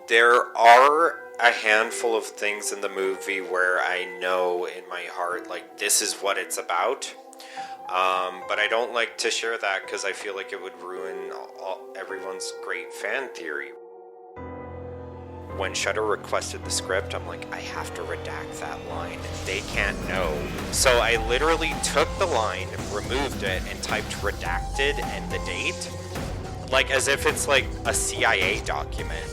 There are a handful of things in the movie where I know in my heart, like, this is what it's about. But I don't like to share that because I feel like it would ruin everyone's great fan theory. When Shudder requested the script, I'm like, I have to redact that line. They can't know. So I literally took the line, removed it, and typed redacted and the date. Like as if it's like a CIA document.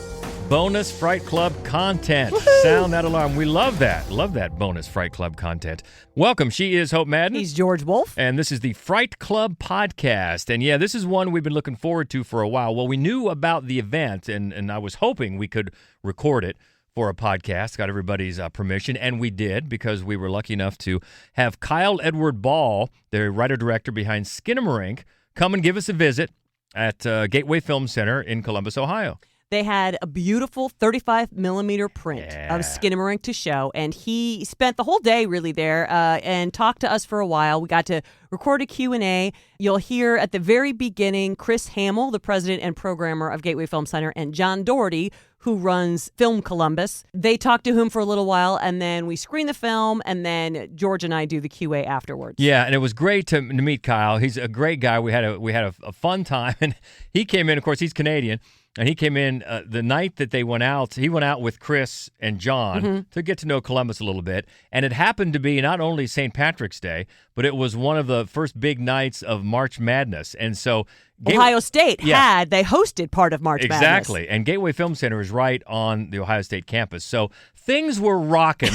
Bonus Fright Club content. Woo-hoo! Sound that alarm. We love that. Love that bonus Fright Club content. Welcome. She is Hope Madden. He's George Wolf. And this is the Fright Club podcast. And yeah, this is one we've been looking forward to for a while. Well, we knew about the event, and I was hoping we could record it for a podcast. Got everybody's permission, and we did because we were lucky enough to have Kyle Edward Ball, the writer-director behind Skinamarink, come and give us a visit at Gateway Film Center in Columbus, Ohio. They had a beautiful 35-millimeter print of Skinamarink to show, and he spent the whole day really there and talked to us for a while. We got to record a Q&A. You'll hear at the very beginning Chris Hamill, the president and programmer of Gateway Film Center, and John Doherty, who runs Film Columbus. They talked to him for a little while, and then we screen the film, and then George and I do the QA afterwards. Yeah, and it was great to meet Kyle. He's a great guy. We had a fun time, and he came in. Of course, he's Canadian. And he came in the night that they went out. He went out with Chris and John to get to know Columbus a little bit. And it happened to be not only St. Patrick's Day, but it was one of the first big nights of March Madness. And so Ohio State they hosted part of March Madness. Exactly. And Gateway Film Center is right on the Ohio State campus. So things were rocking.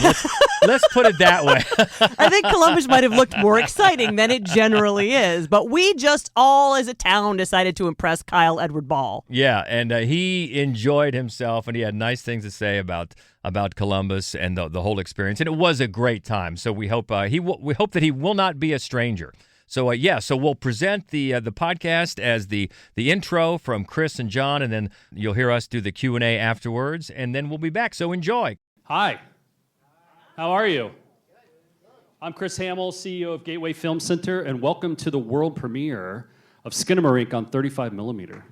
Let's put it that way. I think Columbus might have looked more exciting than it generally is. But we just all as a town decided to impress Kyle Edward Ball. Yeah, and he enjoyed himself, and he had nice things to say about Columbus and the whole experience. And it was a great time. So we hope we hope that he will not be a stranger. So so we'll present the podcast as the intro from Chris and John, and then you'll hear us do the Q&A afterwards, and then we'll be back. So enjoy. Hi. How are you? I'm Chris Hamill, CEO of Gateway Film Center, and welcome to the world premiere of Skinamarink on 35mm.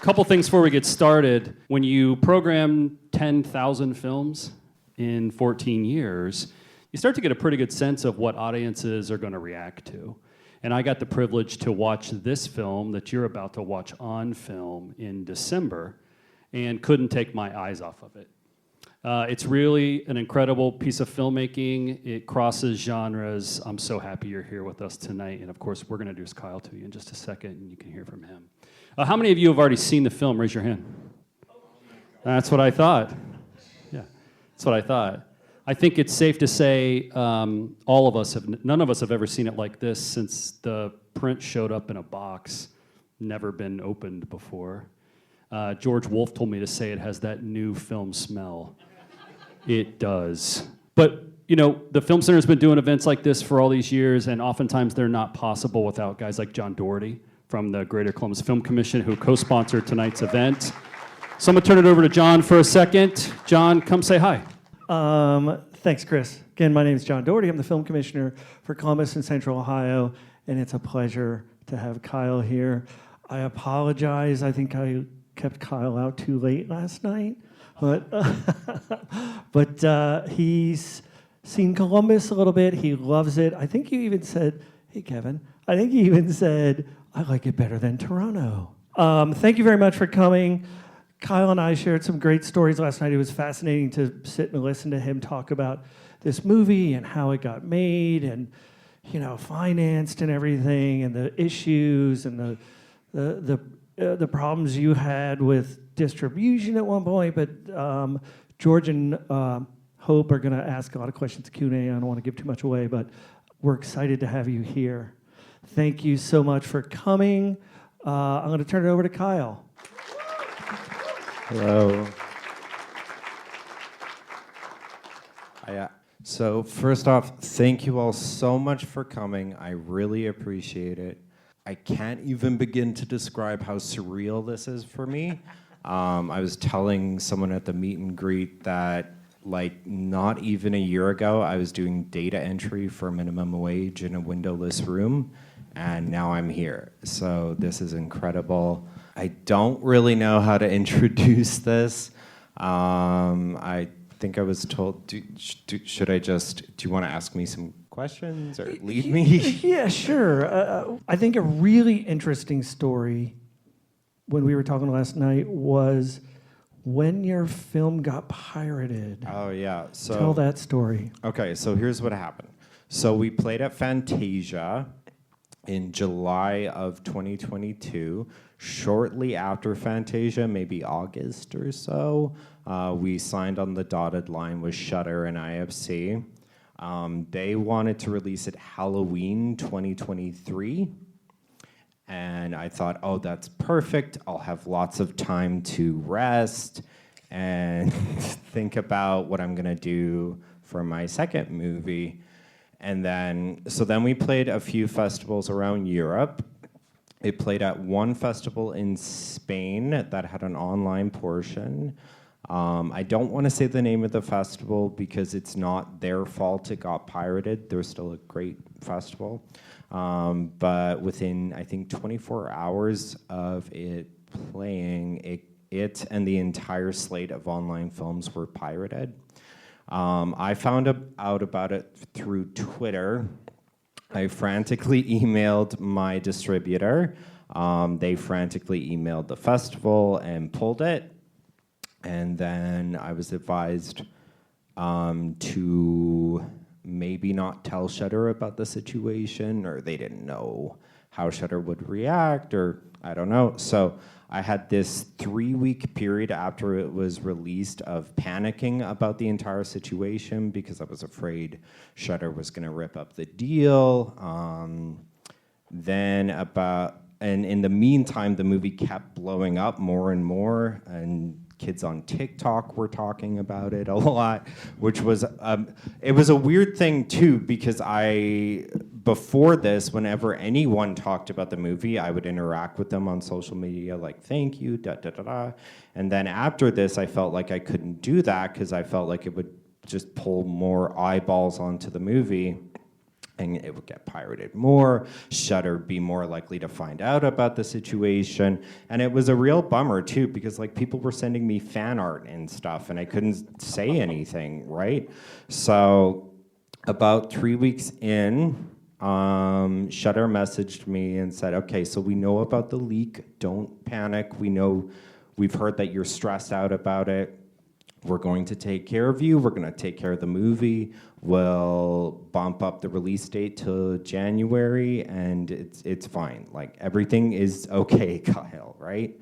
Couple things before we get started. When you program 10,000 films in 14 years, you start to get a pretty good sense of what audiences are going to react to. And I got the privilege to watch this film that you're about to watch on film in December and couldn't take my eyes off of it. It's really an incredible piece of filmmaking. It crosses genres. I'm so happy you're here with us tonight. And of course, we're going to introduce Kyle to you in just a second, and you can hear from him. How many of you have already seen the film? Raise your hand. That's what I thought. Yeah, that's what I thought. I think it's safe to say none of us have ever seen it like this since the print showed up in a box, never been opened before. George Wolf told me to say it has that new film smell. It does. But, the Film Center's been doing events like this for all these years, and oftentimes they're not possible without guys like John Doherty from the Greater Columbus Film Commission, who co-sponsored tonight's event. So I'm going to turn it over to John for a second. John, come say hi. Thanks, Chris. Again, my name is John Doherty. I'm the film commissioner for Columbus and Central Ohio, and it's a pleasure to have Kyle here. I apologize. I think I kept Kyle out too late last night, but he's seen Columbus a little bit. He loves it. I think you even said, hey, Kevin, I like it better than Toronto. Thank you very much for coming. Kyle and I shared some great stories last night. It was fascinating to sit and listen to him talk about this movie and how it got made and, financed and everything and the issues and the problems you had with distribution at one point. But George and Hope are going to ask a lot of questions at Q&A. I don't want to give too much away, but we're excited to have you here. Thank you so much for coming. I'm going to turn it over to Kyle. Hello. So first off, thank you all so much for coming. I really appreciate it. I can't even begin to describe how surreal this is for me. I was telling someone at the meet and greet that not even a year ago, I was doing data entry for minimum wage in a windowless room. and now I'm here. So this is incredible. I don't really know how to introduce this. I think I was told, should I just, do you want to ask me some questions or lead me? Yeah, sure. I think a really interesting story when we were talking last night was when your film got pirated. Oh, yeah. So tell that story. Okay, so here's what happened. So we played at Fantasia in July of 2022. Shortly after Fantasia, maybe August or so, we signed on the dotted line with Shudder and IFC. They wanted to release it Halloween 2023. And I thought, oh, that's perfect. I'll have lots of time to rest and think about what I'm going to do for my second movie. And then we played a few festivals around Europe. It played at one festival in Spain that had an online portion. I don't want to say the name of the festival because it's not their fault it got pirated. They're still a great festival. But within, I think, 24 hours of it playing, it and the entire slate of online films were pirated. I found out about it through Twitter. I frantically emailed my distributor. They frantically emailed the festival and pulled it. And then I was advised to maybe not tell Shudder about the situation, or they didn't know how Shudder would react, or I don't know. So I had this 3-week period after it was released of panicking about the entire situation because I was afraid Shudder was going to rip up the deal. And in the meantime, the movie kept blowing up more and more, and kids on TikTok were talking about it a lot, which was, it was a weird thing too, because before this, whenever anyone talked about the movie, I would interact with them on social media, like, thank you, da-da-da-da. And then after this, I felt like I couldn't do that because I felt like it would just pull more eyeballs onto the movie. And it would get pirated more, Shudder be more likely to find out about the situation. And it was a real bummer too, because like people were sending me fan art and stuff and I couldn't say anything, right? So about 3 weeks in, Shudder messaged me and said, okay, so we know about the leak, don't panic. We've heard that you're stressed out about it. We're going to take care of you. We're going to take care of the movie. We'll bump up the release date to January, and it's fine. Like, everything is okay, Kyle, right?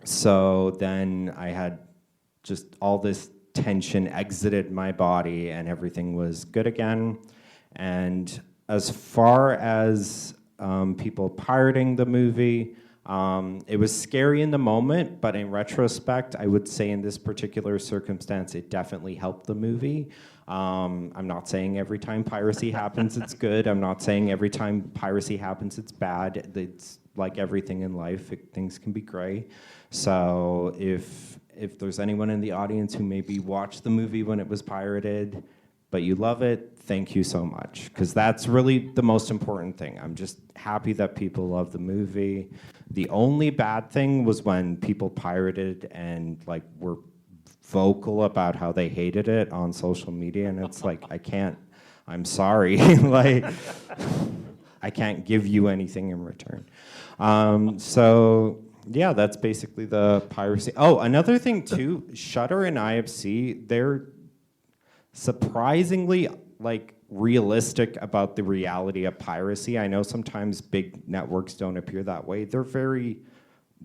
So then I had just all this tension exited my body, and everything was good again. And as far as people pirating the movie, it was scary in the moment, but in retrospect, I would say in this particular circumstance, it definitely helped the movie. I'm not saying every time piracy happens, it's good. I'm not saying every time piracy happens, it's bad. It's like everything in life, things can be gray. So if there's anyone in the audience who maybe watched the movie when it was pirated, but you love it, thank you so much, because that's really the most important thing. I'm just happy that people love the movie. The only bad thing was when people pirated and like were vocal about how they hated it on social media, and it's like, I'm sorry, like, I can't give you anything in return. So yeah, that's basically the piracy. Oh, another thing too, Shudder and IFC, they're surprisingly like realistic about the reality of piracy. I know sometimes big networks don't appear that way.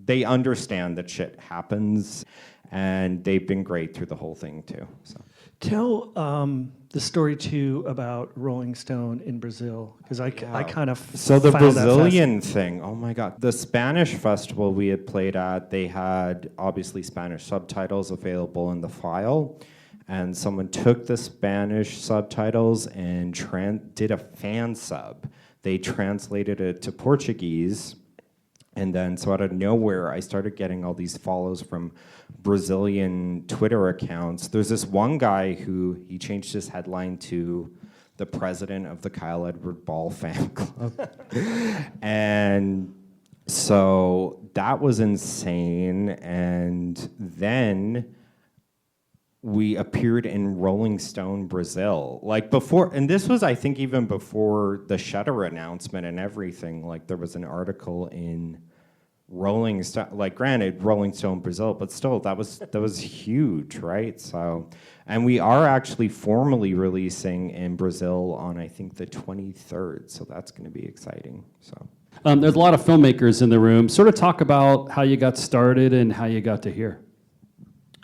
They understand that shit happens, and they've been great through the whole thing too. So tell the story too about Rolling Stone in Brazil, because I kind of so the found Brazilian thing. Oh my God, the Spanish festival we had played at, they had obviously Spanish subtitles available in the file. And someone took the Spanish subtitles and did a fan sub. They translated it to Portuguese. And then, so out of nowhere, I started getting all these follows from Brazilian Twitter accounts. There's this one guy who, he changed his headline to the president of the Kyle Edward Ball fan club. And so that was insane. And then we appeared in Rolling Stone Brazil. Like before, and this was, I think, even before the Shutter announcement and everything. Like there was an article in Rolling Stone, like granted, Rolling Stone Brazil, but still, that was huge, right? So, and we are actually formally releasing in Brazil on, I think, the 23rd. So that's going to be exciting. So. There's a lot of filmmakers in the room. Sort of talk about how you got started and how you got to here.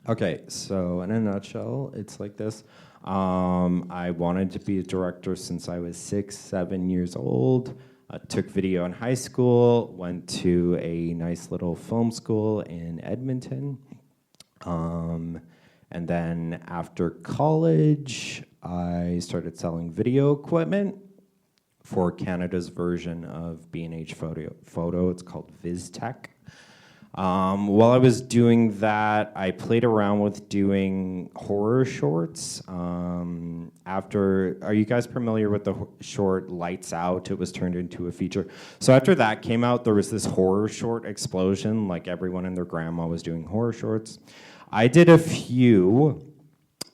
Okay, so in a nutshell, it's like this. I wanted to be a director since I was 6, 7 years old. Took video in high school, went to a nice little film school in Edmonton. And then after college, I started selling video equipment for Canada's version of B&H Photo. It's called VizTech. While I was doing that, I played around with doing horror shorts. Are you guys familiar with the short Lights Out? It was turned into a feature. So after that came out, there was this horror short explosion. Like everyone and their grandma was doing horror shorts. I did a few,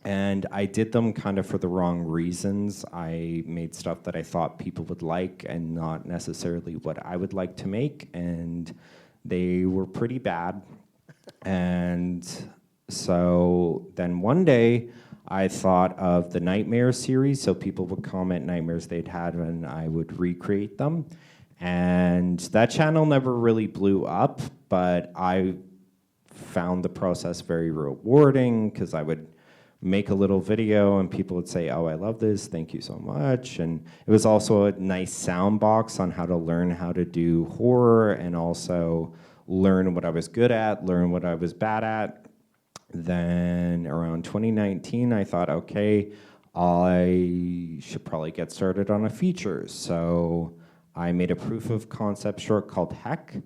and I did them kind of for the wrong reasons. I made stuff that I thought people would like and not necessarily what I would like to make, and they were pretty bad. And so then one day I thought of the Nightmare series, so people would comment nightmares they'd had and I would recreate them. And that channel never really blew up, but I found the process very rewarding because I would make a little video and people would say, oh, I love this, thank you so much. And it was also a nice sound box on how to learn how to do horror and also learn what I was good at, learn what I was bad at. Then around 2019, I thought, okay, I should probably get started on a feature. So I made a proof of concept short called Heck.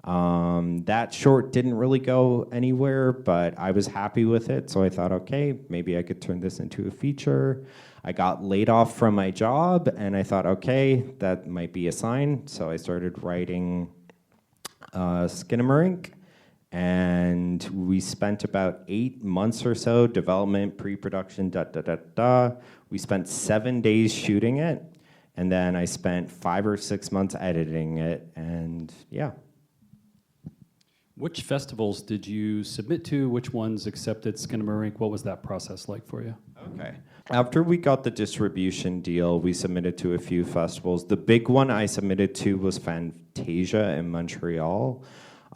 That short didn't really go anywhere, but I was happy with it. So I thought, okay, maybe I could turn this into a feature. I got laid off from my job and I thought, okay, that might be a sign. So I started writing Skinamarink, and we spent about 8 months or so, development, pre-production, We spent 7 days shooting it, and then I spent 5 or 6 months editing it, and yeah. Which festivals did you submit to? Which ones accepted Skinamarink? What was that process like for you? Okay. After we got the distribution deal, we submitted to a few festivals. The big one I submitted to was Fantasia in Montreal.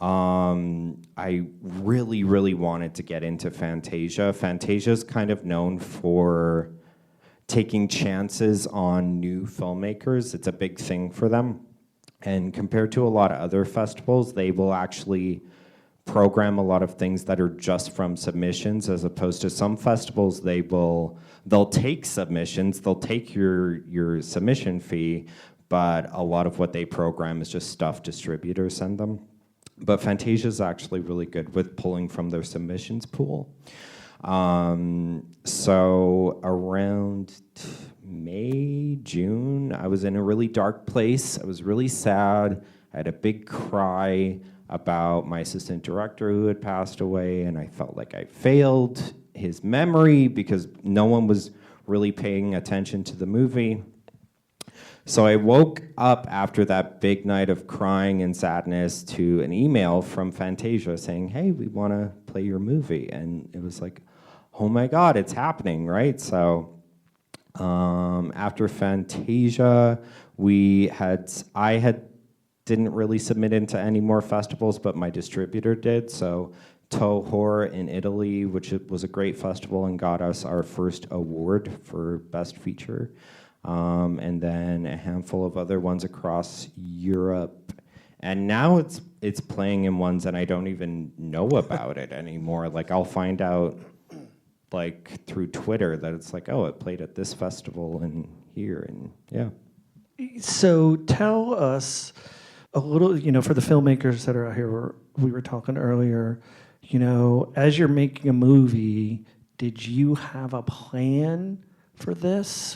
I really, really wanted to get into Fantasia. Fantasia's kind of known for taking chances on new filmmakers. It's a big thing for them. And compared to a lot of other festivals, they will actually program a lot of things that are just from submissions, as opposed to some festivals, they'll take submissions, they'll take your submission fee, but a lot of what they program is just stuff distributors send them. But Fantasia is actually really good with pulling from their submissions pool. So around May, June, I was in a really dark place. I was really sad. I had a big cry about my assistant director who had passed away, and I felt like I failed his memory because no one was really paying attention to the movie. So I woke up after that big night of crying and sadness to an email from Fantasia saying, hey, we want to play your movie. And it was like, oh my God, it's happening, right? So after Fantasia, I didn't really submit into any more festivals, but my distributor did. So Toho in Italy, which was a great festival and got us our first award for Best Feature. And then a handful of other ones across Europe. And now it's playing in ones that I don't even know about it anymore. Like I'll find out like through Twitter that it's like, oh, it played at this festival and here, and yeah. So tell us a little, for the filmmakers that are out here, we were talking earlier, as you're making a movie, did you have a plan for this?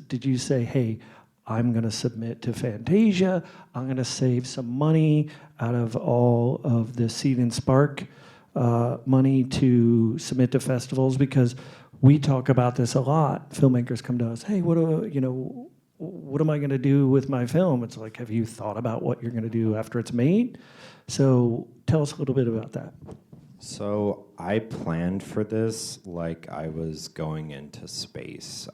Did you say, hey, I'm going to submit to Fantasia, I'm going to save some money out of all of the Seed and Spark money to submit to festivals? Because we talk about this a lot. Filmmakers come to us, hey, what am I going to do with my film? It's like, have you thought about what you're going to do after it's made? So tell us a little bit about that. So I planned for this like I was going into space.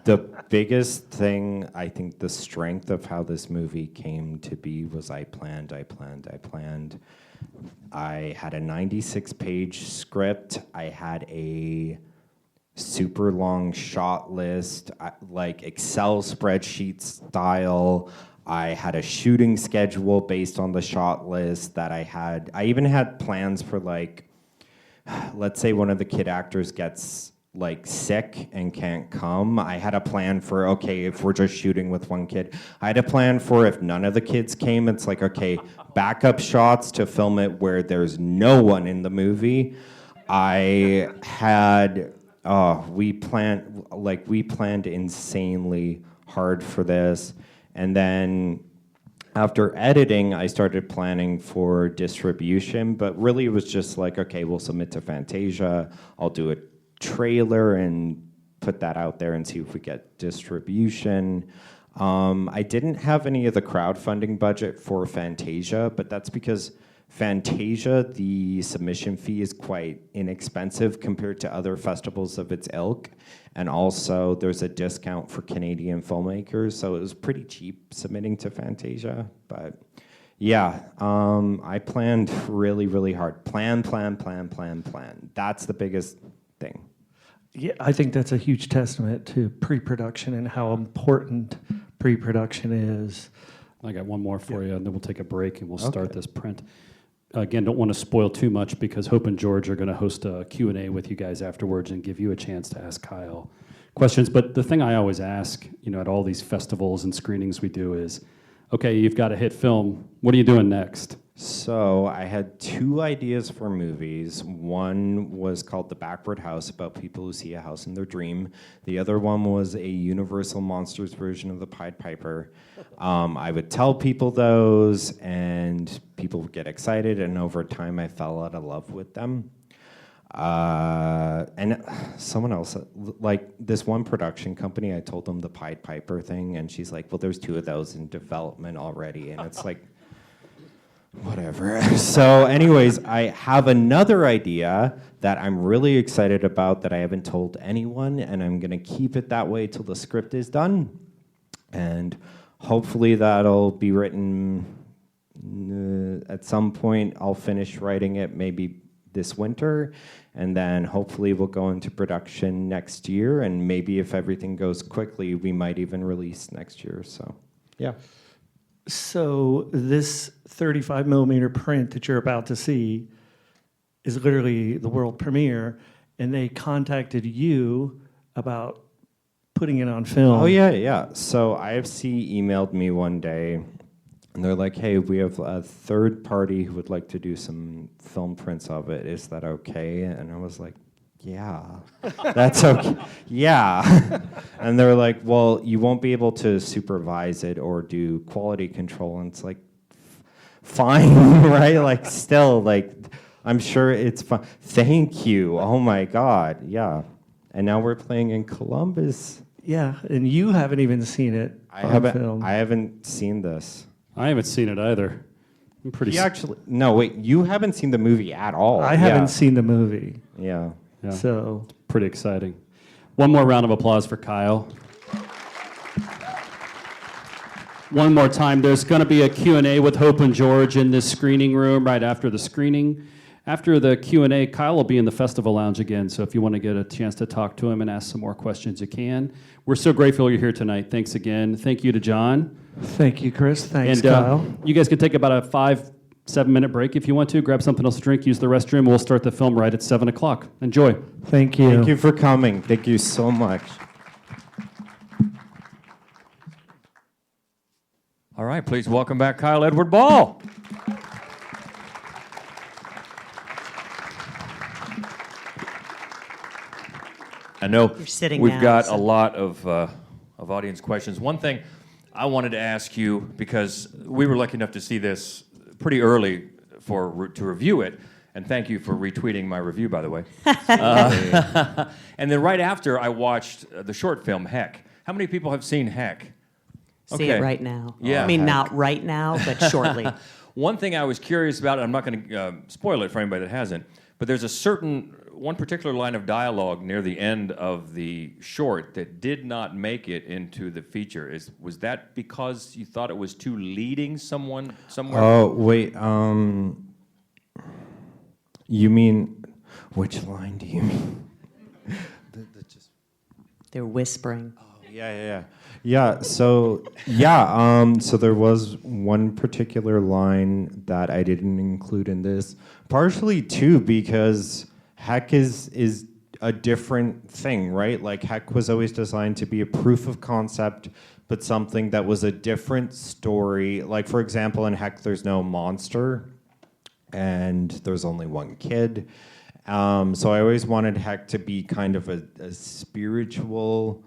The biggest thing, I think the strength of how this movie came to be was I planned. I had a 96-page script. I had a super long shot list, like Excel spreadsheet style. I had a shooting schedule based on the shot list that I had. I even had plans for, like, let's say one of the kid actors gets like sick and can't come. I had a plan for, okay, if we're just shooting with one kid. I had a plan for if none of the kids came, it's like, okay, backup shots to film it where there's no one in the movie. I had, we planned insanely hard for this. And then after editing, I started planning for distribution, but really it was just like, okay, we'll submit to Fantasia, I'll do a trailer and put that out there and see if we get distribution. I didn't have any of the crowdfunding budget for Fantasia, but that's because Fantasia, the submission fee is quite inexpensive compared to other festivals of its ilk. And also there's a discount for Canadian filmmakers, so it was pretty cheap submitting to Fantasia. But yeah, I planned really, really hard. Plan. That's the biggest thing. Yeah, I think that's a huge testament to pre-production and how important pre-production is. I got one more for you, and then we'll take a break and we'll start this print. Again, don't want to spoil too much because Hope and George are going to host a Q&A with you guys afterwards and give you a chance to ask Kyle questions. But the thing I always ask, at all these festivals and screenings we do is, okay, you've got a hit film. What are you doing next? So I had 2 ideas for movies. One was called The Backward House, about people who see a house in their dream. The other one was a Universal Monsters version of The Pied Piper. I would tell people those, and people would get excited, and over time I fell out of love with them. And someone else, like this one production company, I told them the Pied Piper thing, and she's like, well, there's 2 of those in development already. And it's like, whatever. So anyways, I have another idea that I'm really excited about that I haven't told anyone, and I'm going to keep it that way till the script is done. And hopefully that'll be written at some point. I'll finish writing it maybe this winter, and then hopefully we'll go into production next year, and maybe if everything goes quickly, we might even release next year. So, yeah. So this 35 millimeter print that you're about to see is literally the world premiere, and they contacted you about putting it on film. Oh, yeah. So IFC emailed me one day, and they're like, hey, we have a third party who would like to do some film prints of it. Is that okay? And I was like, yeah, that's okay. Yeah. And they're like, well, you won't be able to supervise it or do quality control. And it's like, fine, right? Like, still, like, I'm sure it's fine. Thank you. Oh, my God. Yeah. And now we're playing in Columbus. Yeah, and you haven't even seen it on film. I haven't seen this. I haven't seen it either. I'm pretty. No, wait. You haven't seen the movie at all. I haven't seen the movie. Yeah. So it's pretty exciting. One more round of applause for Kyle. One more time. There's going to be a Q&A with Hope and George in this screening room right after the screening. After the Q&A, Kyle will be in the festival lounge again, so if you want to get a chance to talk to him and ask some more questions, you can. We're so grateful you're here tonight. Thanks again. Thank you to John. Thank you, Chris. Thanks, and, Kyle. You guys can take about a 5-7 minute break if you want to. Grab something else to drink, use the restroom. We'll start the film right at 7 o'clock. Enjoy. Thank you. Thank you for coming. Thank you so much. All right, please welcome back Kyle Edward Ball. I know You're sitting we've now, got so- a lot of audience questions. One thing I wanted to ask you, because we were lucky enough to see this pretty early to review it, and thank you for retweeting my review, by the way. And then right after, I watched the short film, Heck. How many people have seen Heck? See it right now. Yeah. I mean, not right now, but shortly. One thing I was curious about, and I'm not going to spoil it for anybody that hasn't, but there's one particular line of dialogue near the end of the short that did not make it into the feature. Was that because you thought it was too leading somewhere? Oh, wait. You mean, which line do you mean? They're whispering. Yeah, so there was one particular line that I didn't include in this, partially too because Heck is a different thing, right? Like Heck was always designed to be a proof of concept, but something that was a different story. Like for example, in Heck, there's no monster, and there's only one kid. So I always wanted Heck to be kind of a spiritual,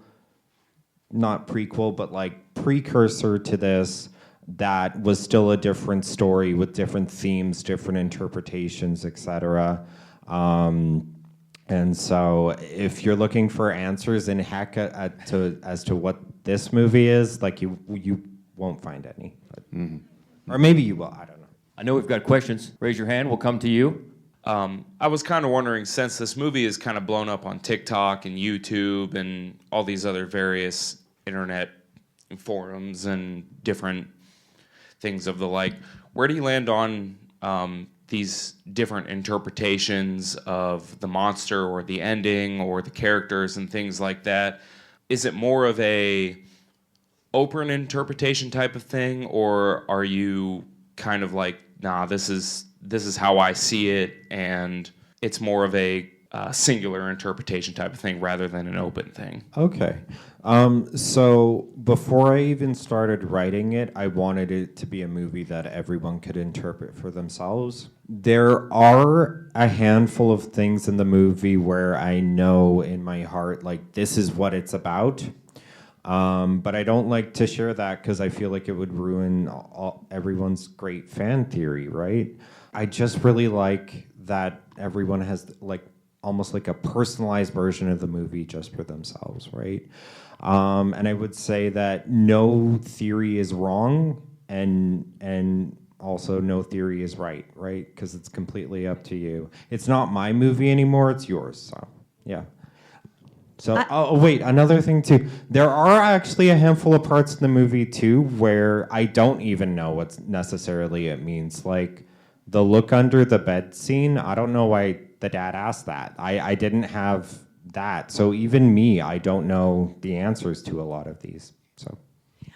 not prequel, but like precursor to this, that was still a different story with different themes, different interpretations, etc. And so if you're looking for answers in Heck as to what this movie is, like you won't find any. But, or maybe you will, I don't know. I know we've got questions. Raise your hand, we'll come to you. I was kind of wondering, since this movie is kind of blown up on TikTok and YouTube and all these other various internet forums and different things of the like, where do you land on these different interpretations of the monster or the ending or the characters and things like that? Is it more of a open interpretation type of thing, or are you kind of like, nah, this is how I see it, and it's more of a singular interpretation type of thing rather than an open thing? Okay. So before I even started writing it, I wanted it to be a movie that everyone could interpret for themselves. There are a handful of things in the movie where I know in my heart, like, this is what it's about. But I don't like to share that because I feel like it would ruin everyone's great fan theory, right? I just really like that everyone has like almost like a personalized version of the movie just for themselves, right? And I would say that no theory is wrong, and also no theory is right? Because it's completely up to you. It's not my movie anymore, it's yours, so yeah. So, wait, another thing too. There are actually a handful of parts in the movie too where I don't even know what necessarily it means. Like the look under the bed scene, I don't know why the dad asked that. I didn't have that. So even me, I don't know the answers to a lot of these. So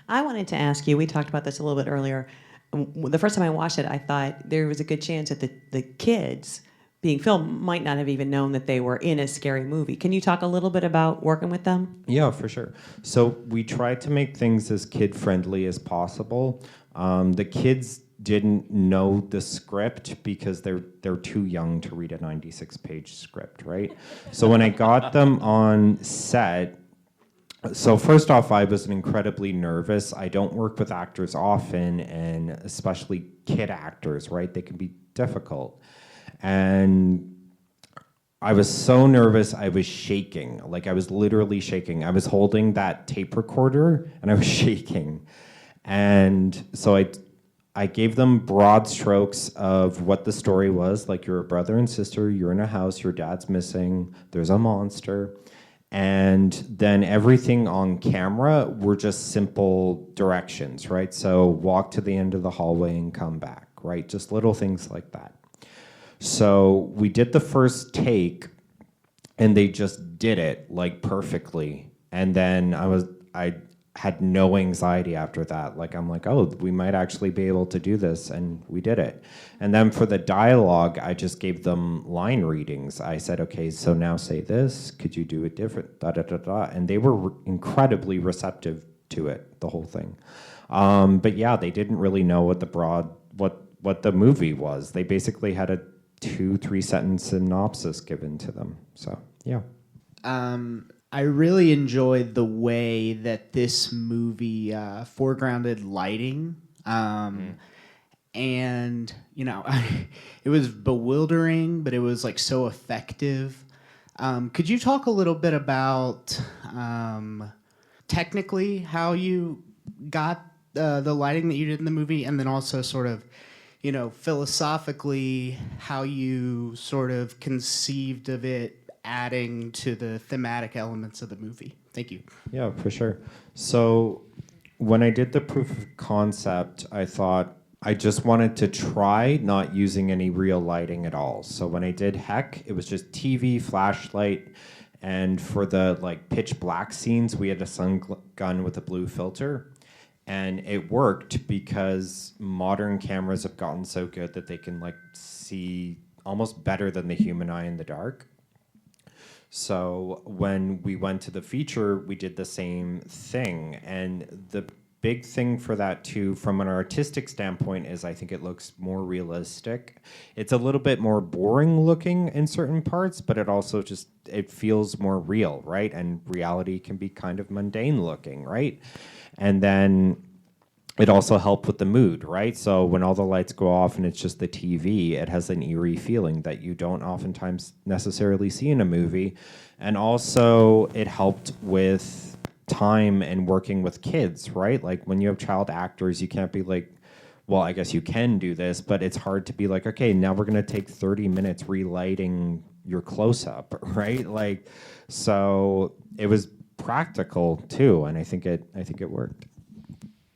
I wanted to ask you, we talked about this a little bit earlier. The first time I watched it, I thought there was a good chance that the kids being filmed might not have even known that they were in a scary movie. Can you talk a little bit about working with them? Yeah, for sure. So we tried to make things as kid-friendly as possible. The kids didn't know the script because they're too young to read a 96-page script, right? So when I got them on set, so first off, I was incredibly nervous. I don't work with actors often, and especially kid actors, right? They can be difficult. And I was so nervous, I was shaking. Like, I was literally shaking. I was holding that tape recorder, and I was shaking. And so I gave them broad strokes of what the story was. Like, you're a brother and sister, you're in a house, your dad's missing, there's a monster. And then everything on camera were just simple directions, right? So walk to the end of the hallway and come back, right? Just little things like that. So we did the first take, and they just did it like perfectly. And then I had no anxiety after that. Like, I'm like, oh, we might actually be able to do this, and we did it. And then for the dialogue, I just gave them line readings. I said, okay, so now say this. Could you do it different? Da da da da. And they were incredibly receptive to it, the whole thing. But yeah, they didn't really know what the movie was. They basically had a 2-3 sentence synopsis given to them. So yeah. I really enjoyed the way that this movie foregrounded lighting. And, you know, it was bewildering, but it was like so effective. Could you talk a little bit about technically how you got the lighting that you did in the movie, and then also sort of, you know, philosophically how you sort of conceived of it adding to the thematic elements of the movie? Thank you. Yeah, for sure. So when I did the proof of concept, I thought I just wanted to try not using any real lighting at all. So when I did Heck, it was just TV, flashlight, and for the like pitch black scenes, we had a sun gun with a blue filter. And it worked because modern cameras have gotten so good that they can like see almost better than the human eye in the dark. So when we went to the feature, we did the same thing. And the big thing for that too, from an artistic standpoint, is I think it looks more realistic. It's a little bit more boring looking in certain parts, but it also just, it feels more real, right? And reality can be kind of mundane looking, right? And then it also helped with the mood, right? So when all the lights go off and it's just the TV, it has an eerie feeling that you don't oftentimes necessarily see in a movie. And also it helped with time and working with kids, right? Like when you have child actors, you can't be like, well, I guess you can do this, but it's hard to be like, okay, now we're gonna take 30 minutes relighting your close-up, right? Like, so it was practical too, and I think it worked.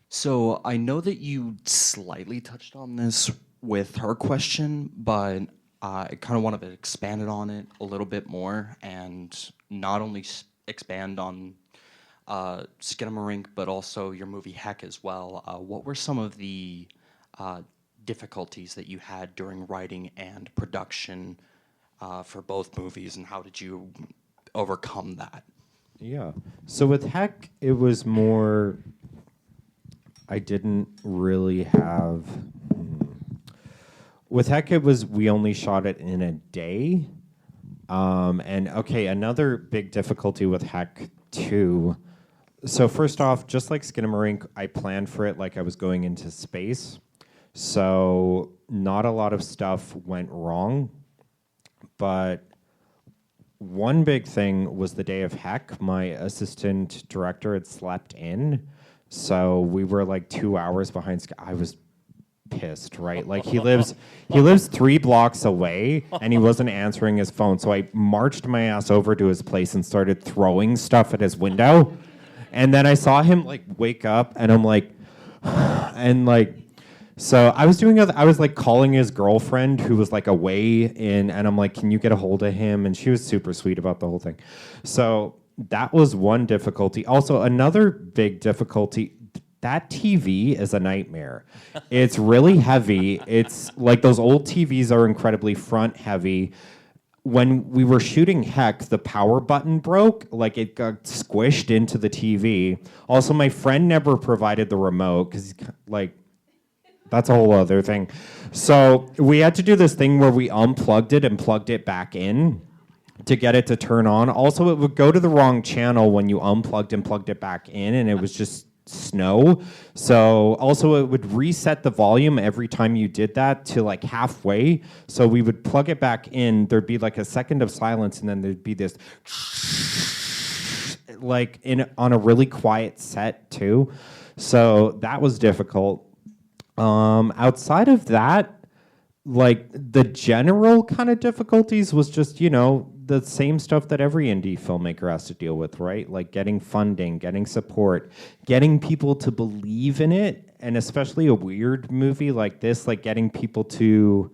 So I know that you slightly touched on this with her question, but I kind of wanted to expand on it a little bit more, and not only expand on Skinamarink, but also your movie Heck as well. What were some of the difficulties that you had during writing and production for both movies, and how did you overcome that? Yeah. So with Heck, it was more, I didn't really have... With Heck, it was, we only shot it in a day. And okay, another big difficulty with Heck too. So first off, just like Skinamarink, I planned for it like I was going into space. So not a lot of stuff went wrong. But one big thing was the day of Heck, my assistant director had slept in. So we were like 2 hours behind. I was pissed, right? Like he lives 3 blocks away and he wasn't answering his phone. So I marched my ass over to his place and started throwing stuff at his window. And then I saw him like wake up and I'm like, and like, so I was doing I was like calling his girlfriend who was like away and I'm like, can you get a hold of him? And she was super sweet about the whole thing. So that was one difficulty. Also, another big difficulty, that TV is a nightmare. It's really heavy. It's like those old TVs are incredibly front heavy. When we were shooting Heck, the power button broke, like it got squished into the TV. Also, my friend never provided the remote because like, that's a whole other thing. So we had to do this thing where we unplugged it and plugged it back in to get it to turn on. Also, it would go to the wrong channel when you unplugged and plugged it back in, and it was just snow. So also it would reset the volume every time you did that to like halfway. So we would plug it back in, there'd be like a second of silence, and then there'd be this like on a really quiet set too. So that was difficult. Outside of that, like the general kind of difficulties was just, you know, the same stuff that every indie filmmaker has to deal with, right? Like getting funding, getting support, getting people to believe in it, and especially a weird movie like this, like getting people to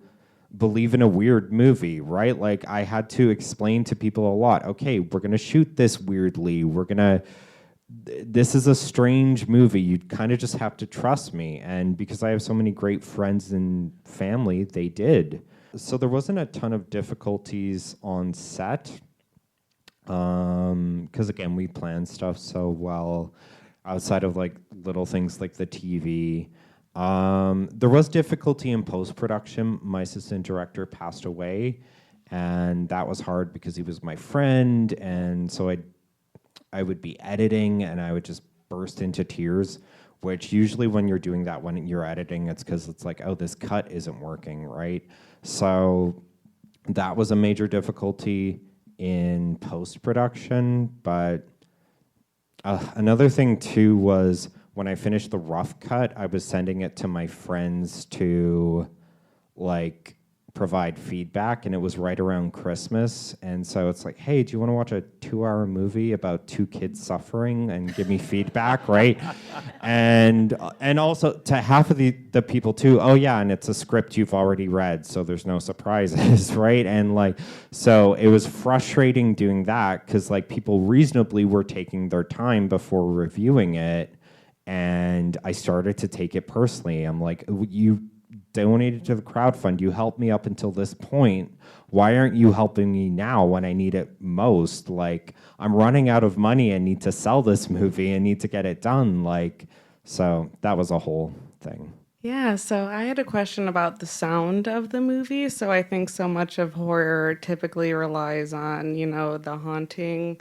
believe in a weird movie, right? Like I had to explain to people a lot, okay, we're gonna shoot this weirdly, this is a strange movie. You kind of just have to trust me. And because I have so many great friends and family, they did. So there wasn't a ton of difficulties on set. Because again, we planned stuff so well outside of like little things like the TV. There was difficulty in post-production. My assistant director passed away. And that was hard because he was my friend. And so I I would be editing and I would just burst into tears, which usually when you're doing that, when you're editing, it's because it's like, oh, this cut isn't working, right? So that was a major difficulty in post-production. But another thing too was when I finished the rough cut, I was sending it to my friends to like provide feedback, and it was right around Christmas. And so it's like, hey, do you want to watch a 2-hour movie about 2 kids suffering and give me feedback, right? And also to half of the people too, oh yeah, and it's a script you've already read, so there's no surprises, right? And like, so it was frustrating doing that because like people reasonably were taking their time before reviewing it, and I started to take it personally. I'm like, you donated to the crowdfund. You helped me up until this point. Why aren't you helping me now when I need it most? Like, I'm running out of money and need to sell this movie and need to get it done. Like, so that was a whole thing. Yeah, so I had a question about the sound of the movie. So I think so much of horror typically relies on, the haunting,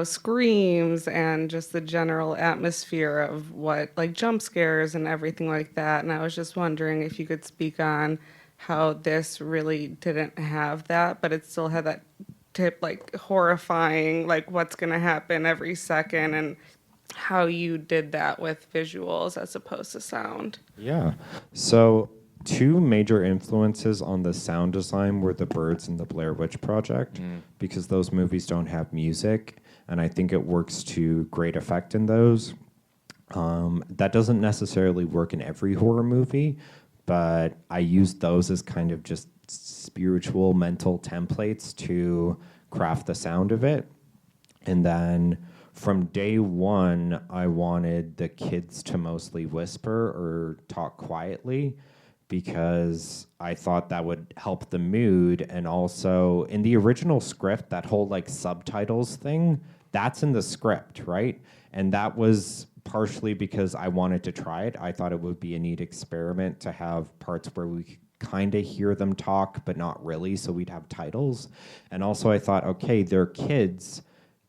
screams and just the general atmosphere of what, like jump scares and everything like that. And I was just wondering if you could speak on how this really didn't have that, but it still had that like horrifying, like what's going to happen every second, and how you did that with visuals as opposed to sound. Yeah. So 2 major influences on the sound design were The Birds and The Blair Witch Project, because those movies don't have music, and I think it works to great effect in those. That doesn't necessarily work in every horror movie, but I use those as kind of just spiritual mental templates to craft the sound of it. And then from day one, I wanted the kids to mostly whisper or talk quietly, because I thought that would help the mood. And also in the original script, that whole like subtitles thing, that's in the script, right? And that was partially because I wanted to try it. I thought it would be a neat experiment to have parts where we could kind of hear them talk, but not really, so we'd have titles. And also I thought, okay, they're kids.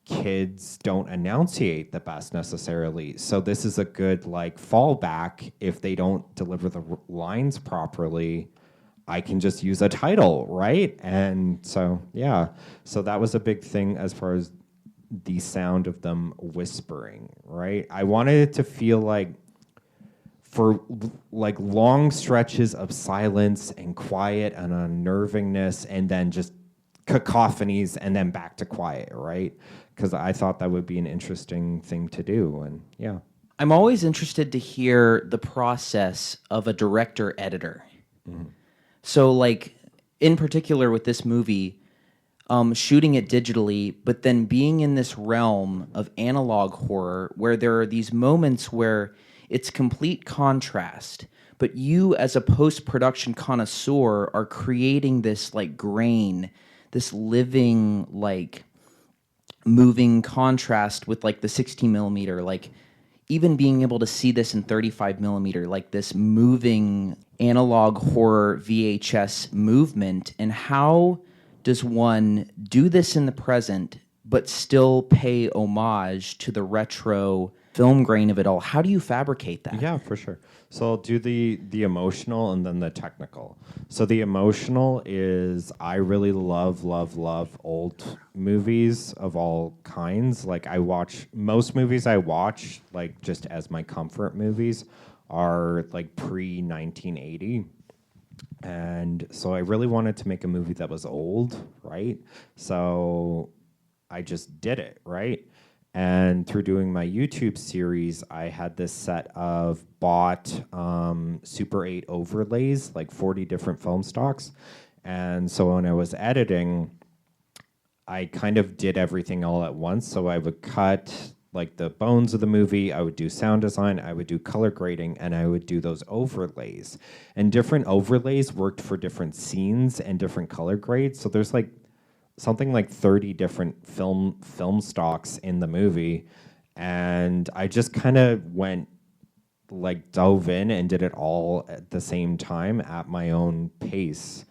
Kids don't enunciate the best necessarily. So this is a good like fallback. If they don't deliver the lines properly, I can just use a title, right? And so, yeah. So that was a big thing as far as the sound of them whispering, right? I wanted it to feel like for like long stretches of silence and quiet and unnervingness, and then just cacophonies and then back to quiet, right? Because I thought that would be an interesting thing to do, and yeah. I'm always interested to hear the process of a director-editor. So, like, in particular with this movie, shooting it digitally, but then being in this realm of analog horror where there are these moments where it's complete contrast, but you as a post-production connoisseur are creating this, like, grain, this living, like, moving contrast with like the 16 millimeter, like even being able to see this in 35 millimeter, like this moving analog horror VHS movement. And how does one do this in the present but still pay homage to the retro film grain of it all? How do you fabricate that? Yeah, for sure. So I'll do the emotional and then the technical. So the emotional is I really love old movies of all kinds. Like I watch, most movies I watch, like just as my comfort movies, are like pre-1980. And so I really wanted to make a movie that was old, right? So I just did it, right? And through doing my YouTube series, I had this set of bought Super 8 overlays, like 40 different film stocks. And so when I was editing, I kind of did everything all at once. So I would cut like the bones of the movie, I would do sound design, I would do color grading, and I would do those overlays. And different overlays worked for different scenes and different color grades. So there's like something like 30 different film stocks in the movie, and I just kind of dove in and did it all at the same time at my own pace.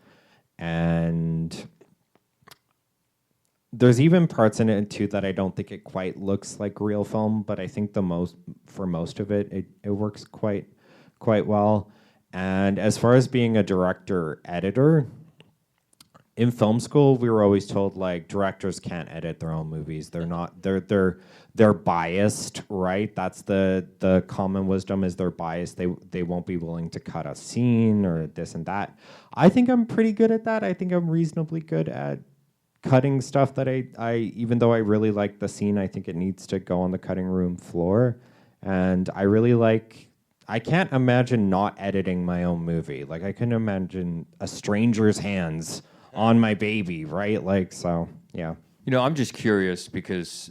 And there's even parts in it too that I don't think it quite looks like real film, but I think for most of it works quite well. And as far as being a director editor, in film school we were always told like directors can't edit their own movies. They're biased, right? That's the common wisdom is they're biased. They won't be willing to cut a scene or this and that. I think I'm pretty good at that. I think I'm reasonably good at cutting stuff that I even though I really like the scene, I think it needs to go on the cutting room floor. And I can't imagine not editing my own movie. Like I couldn't imagine a stranger's hands on my baby, right? Like, so, yeah. You know, I'm just curious because,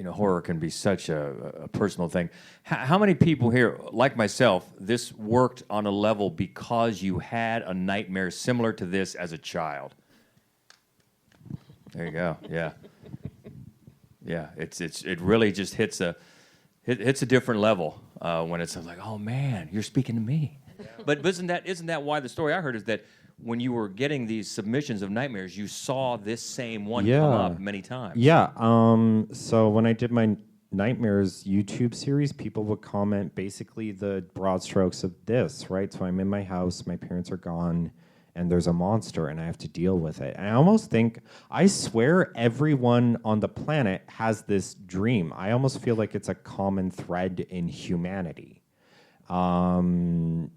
horror can be such a personal thing. How many people here, like myself, this worked on a level because you had a nightmare similar to this as a child? There you go. Yeah. Yeah, it really just hits a different level when it's like, oh man, you're speaking to me. Yeah. But isn't that why the story I heard is that when you were getting these submissions of nightmares, you saw this same one come up many times? Yeah. So when I did my Nightmares YouTube series, people would comment basically the broad strokes of this, right? So I'm in my house, my parents are gone, and there's a monster, and I have to deal with it. And I swear everyone on the planet has this dream. I almost feel like it's a common thread in humanity. And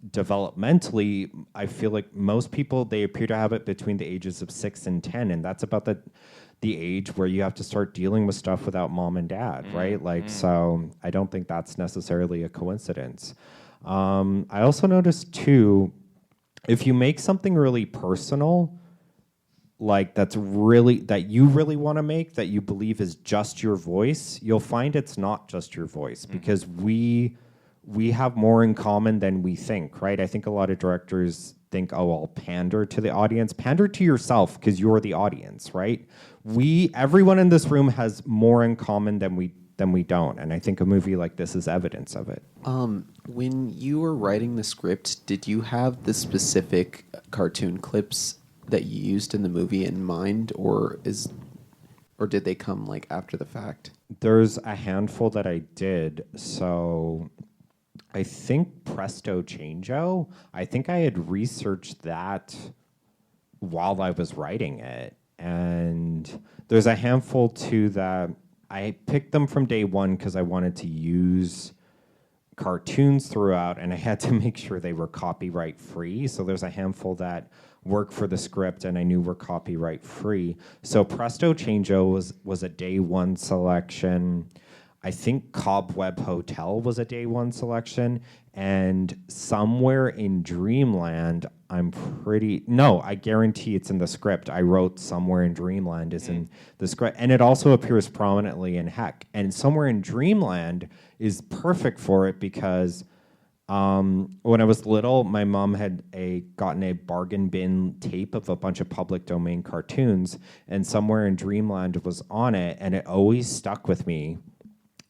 developmentally, I feel like most people, they appear to have it between the ages of 6 and 10, and that's about the age where you have to start dealing with stuff without mom and dad, right? So I don't think that's necessarily a coincidence. I also noticed too, if you make something really personal, like that you really want to make, that you believe is just your voice, you'll find it's not just your voice, because we have more in common than we think, right? I think a lot of directors think, oh, I'll pander to the audience. Pander to yourself, because you're the audience, right? Everyone in this room has more in common than we don't, and I think a movie like this is evidence of it. When you were writing the script, did you have the specific cartoon clips that you used in the movie in mind, or did they come like after the fact? There's a handful that I did. So I think Presto Changeo, I think I had researched that while I was writing it. And there's a handful too that I picked them from day one because I wanted to use cartoons throughout, and I had to make sure they were copyright free. So there's a handful that work for the script and I knew were copyright free. So Presto Changeo was a day one selection. I think Cobweb Hotel was a day one selection, and Somewhere in Dreamland, I guarantee it's in the script. I wrote Somewhere in Dreamland is in the script, and it also appears prominently in Heck. And Somewhere in Dreamland is perfect for it because when I was little, my mom had gotten a bargain bin tape of a bunch of public domain cartoons, and Somewhere in Dreamland was on it, and it always stuck with me.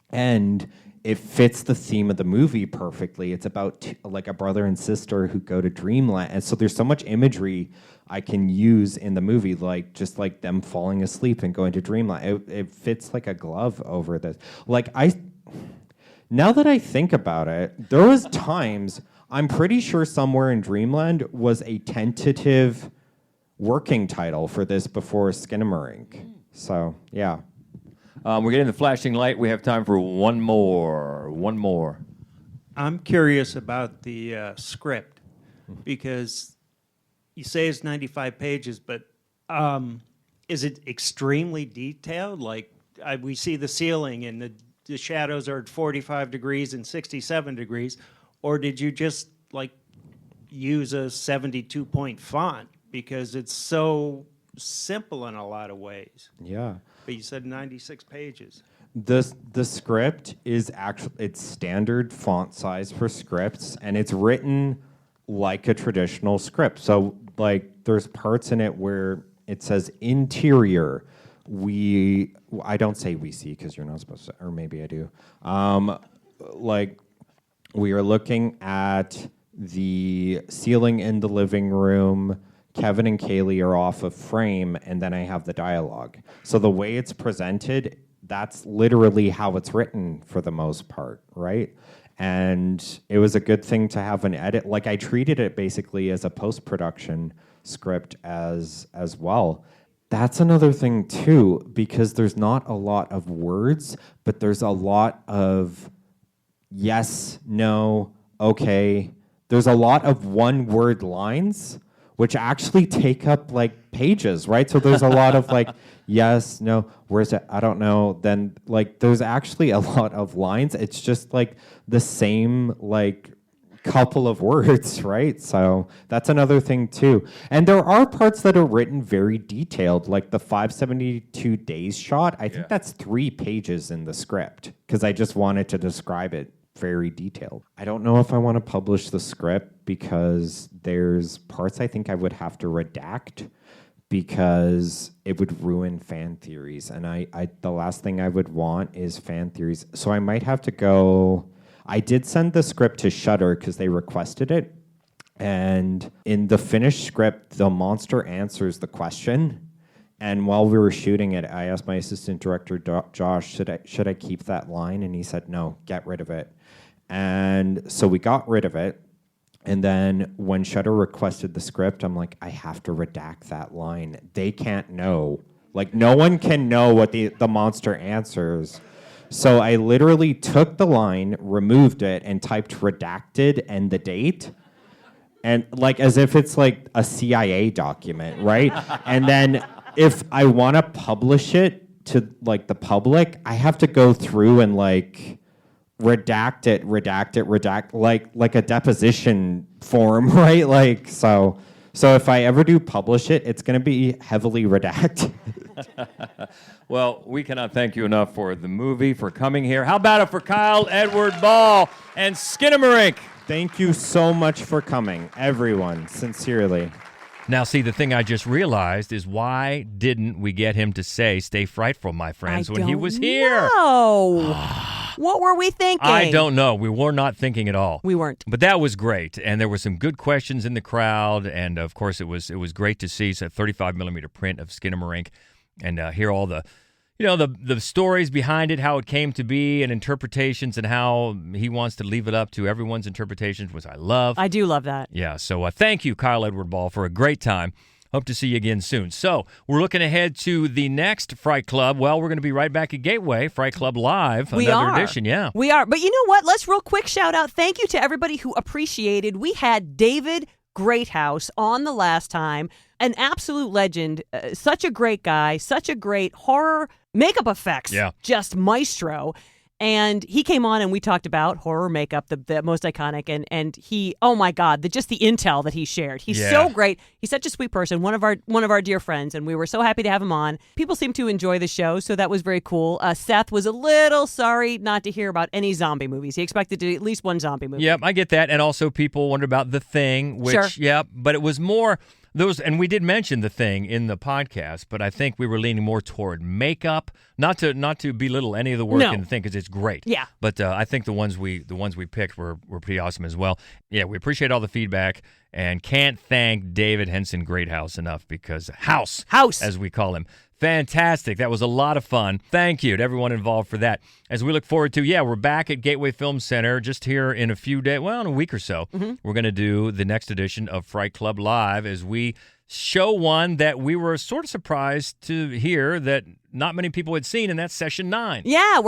And it fits the theme of the movie perfectly. It's about like a brother and sister who go to Dreamland. And so there's so much imagery I can use in the movie, like just like them falling asleep and going to Dreamland. It fits like a glove over this. Now that I think about it, there was times, I'm pretty sure Somewhere in Dreamland was a tentative working title for this before Skinamarink. So, yeah. We're getting the flashing light. We have time for one more. I'm curious about the script, because you say it's 95 pages, but is it extremely detailed? Like we see the ceiling and the shadows are at 45 degrees and 67 degrees, or did you just like use a 72-point font because it's so simple in a lot of ways? Yeah. But you said 96 pages. The script is it's standard font size for scripts, and it's written like a traditional script. So like there's parts in it where it says interior. I don't say we see because you're not supposed to, or maybe I do. Like we are looking at the ceiling in the living room. Kevin and Kaylee are off of frame, and then I have the dialogue. So the way it's presented, that's literally how it's written for the most part, right? And it was a good thing to have an edit. Like, I treated it basically as a post-production script as well. That's another thing too, because there's not a lot of words, but there's a lot of yes, no, okay. There's a lot of one-word lines, which actually take up like pages, right? So there's a lot of like, yes, no, where's it? I don't know. Then like, there's actually a lot of lines. It's just like the same like couple of words, right? So that's another thing too. And there are parts that are written very detailed, like the 572 days shot. I think that's 3 pages in the script because I just wanted to describe it very detailed. I don't know if I want to publish the script because there's parts I think I would have to redact because it would ruin fan theories. And I the last thing I would want is fan theories. So I might have to go. I did send the script to Shudder because they requested it. And in the finished script, the monster answers the question. And while we were shooting it, I asked my assistant director, Josh, should I keep that line? And he said, no, get rid of it. And so we got rid of it. And then when Shudder requested the script, I'm like, I have to redact that line. They can't know. Like, no one can know what the monster answers. So I literally took the line, removed it, and typed redacted and the date. And like as if it's like a CIA document, right? And then if I want to publish it to like the public, I have to go through and like redact like a deposition form, right? Like so if I ever do publish it, it's going to be heavily redacted. Well, we cannot thank you enough for the movie, for coming here. How about it for Kyle Edward Ball and Skinamarink? Thank you so much for coming, everyone, sincerely. Now, see, the thing I just realized is why didn't we get him to say "Stay frightful, my friends" when he was here? What were we thinking? I don't know. We were not thinking at all. We weren't. But that was great, and there were some good questions in the crowd, and of course, it was great to see a 35mm print of Skinamarink and hear all the, the stories behind it, how it came to be, and interpretations, and how he wants to leave it up to everyone's interpretations, which I love. I do love that. Yeah, so thank you, Kyle Edward Ball, for a great time. Hope to see you again soon. So we're looking ahead to the next Fright Club. Well, we're going to be right back at Gateway, Fright Club Live, another edition. Yeah, we are. But you know what? Let's real quick shout out. Thank you to everybody who appreciated. We had David Greathouse on the last time. An absolute legend, such a great guy, such a great horror makeup effects, just maestro. And he came on and we talked about horror makeup, the most iconic, and he, oh my God, just the intel that he shared. He's so great. He's such a sweet person, one of our dear friends, and we were so happy to have him on. People seem to enjoy the show, so that was very cool. Seth was a little sorry not to hear about any zombie movies. He expected to do at least one zombie movie. Yep, I get that. And also people wondered about The Thing, which, but it was more... and we did mention The Thing in the podcast, but I think we were leaning more toward makeup, not to belittle any of the work in The Thing because it's great. Yeah. But I think the ones we picked were pretty awesome as well. Yeah, we appreciate all the feedback and can't thank David Henson Greathouse enough because House as we call him. Fantastic. That was a lot of fun. Thank you to everyone involved for that. As we look forward to, we're back at Gateway Film Center just here in a few days, in a week or so. Mm-hmm. We're going to do the next edition of Fright Club Live as we show one that we were sort of surprised to hear that not many people had seen, and that's Session 9. Yeah,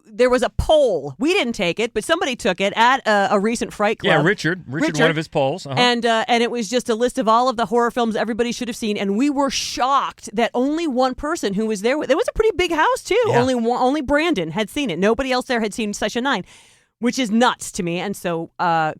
there was a poll. We didn't take it, but somebody took it at a recent Fright Club. Yeah, Richard, one of his polls. Uh-huh. And it was just a list of all of the horror films everybody should have seen, and we were shocked that only one person who was there. It was a pretty big house, too. Yeah. Only Brandon had seen it. Nobody else there had seen Session 9. Which is nuts to me. And so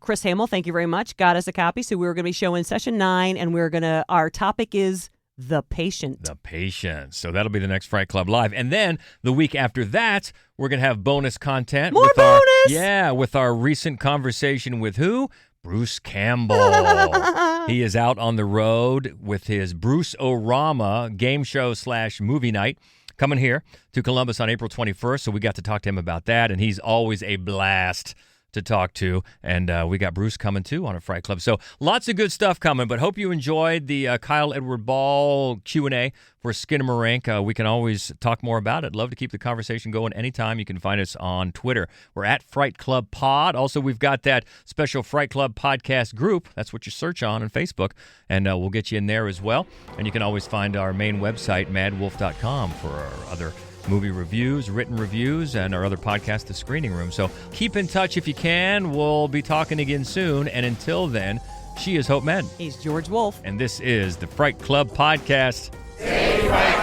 Chris Hamill, thank you very much, got us a copy. So we were going to be showing Session 9, and our topic is The Patient. The Patient. So that'll be the next Fright Club Live. And then the week after that, we're going to have bonus content. More bonus! With our recent conversation with who? Bruce Campbell. He is out on the road with his Bruce-O-Rama game show / movie night. Coming here to Columbus on April 21st, so we got to talk to him about that, and he's always a blast to talk to, and we got Bruce coming too on a Fright Club. So lots of good stuff coming, but hope you enjoyed the Kyle Edward Ball Q&A for Skinamarink. We can always talk more about it. Love to keep the conversation going anytime. You can find us on Twitter. We're at Fright Club Pod. Also, we've got that special Fright Club podcast group. That's what you search on Facebook, and we'll get you in there as well. And you can always find our main website, madwolf.com, for our other movie reviews, written reviews, and our other podcast, The Screening Room. So keep in touch if you can. We'll be talking again soon. And until then, she is Hope Madden. He's George Wolf. And this is the Fright Club Podcast. Stay right